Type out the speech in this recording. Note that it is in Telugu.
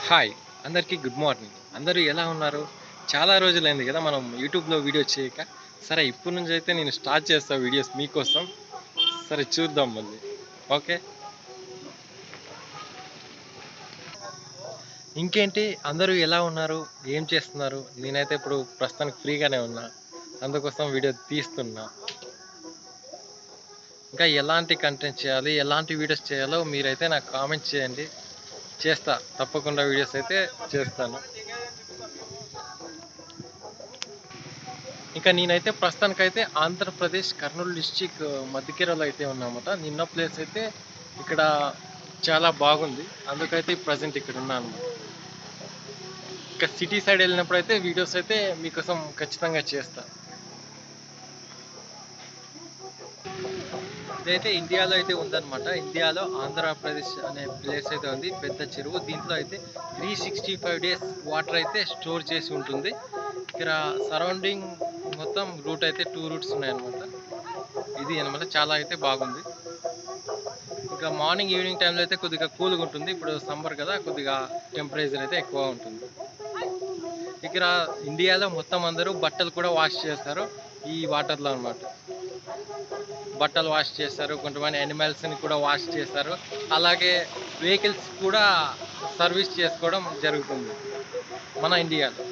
హాయ్! అందరికీ గుడ్ మార్నింగ్. అందరూ ఎలా ఉన్నారు? చాలా రోజులైంది గదా! మనం యూట్యూబ్‌లో వీడియో చేయక. సరే ఇప్పటి నుంచైతే నేను స్టార్ట్ చేస్తా వీడియోస్ మీకోసం. సరే చూద్దాం మళ్ళీ. ఓకే. ఇంకేంటి అందరూ ఎలా ఉన్నారు? ఏం చేస్తున్నారు? నేనైతే ఇప్పుడు ప్రస్తుతానికి ఫ్రీగానే ఉన్నా. అందుకోసం వీడియో తీస్తున్నా. ఇంకా ఎలాంటి కంటెంట్ చేయాలి? ఎలాంటి వీడియోస్ చేయాలో మీరైతే నాకు కామెంట్ చేయండి. చేస్తా. తప్పకుండా వీడియోస్ అయితే చేస్తాను. ఇంకా నేనైతే ప్రస్తుతానికైతే ఆంధ్రప్రదేశ్ కర్నూలు డిస్ట్రిక్ట్ మధ్యకేరళలో అయితే ఉన్నామట. నిన్న ప్లేస్ అయితే ఇక్కడ చాలా బాగుంది. అందుకైతే ప్రెజెంట్ ఇక్కడ ఉన్నానన్నమాట. ఇంకా సిటీ సైడ్ వెళ్ళినప్పుడైతే వీడియోస్ అయితే మీకోసం ఖచ్చితంగా చేస్తా. ఇదైతే ఇండియాలో అయితే ఉందన్నమాట. ఇండియాలో ఆంధ్రప్రదేశ్ అనే ప్లేస్ అయితే ఉంది. పెద్ద చెరువు. దీంట్లో అయితే 365 డేస్ వాటర్ అయితే స్టోర్ చేసి ఉంటుంది. ఇక్కడ సరౌండింగ్ మొత్తం రూట్ అయితే 2 రూట్స్ ఉన్నాయన్నమాట. ఇది అన్నమాట చాలా అయితే బాగుంది. ఇంకా మార్నింగ్, ఈవినింగ్ టైంలో అయితే కొద్దిగా కూల్‌గా ఉంటుంది. ఇప్పుడు సమ్మర్ కదా! కొద్దిగా టెంపరేచర్ అయితే ఎక్కువ ఉంటుంది. ఇక్కడ ఇండియాలో మొత్తం అందరూ బట్టలు కూడా వాష్ చేస్తారు. ఈ వాటర్‌లో అన్నమాట. బట్టలు వాష్ చేస్తారు. కొంతమంది యానిమల్స్‌ని కూడా వాష్ చేస్తారు. అలాగే వెహికల్స్ కూడా సర్వీస్ చేసుకోవడం జరుగుతుంది మన ఇండియాలో.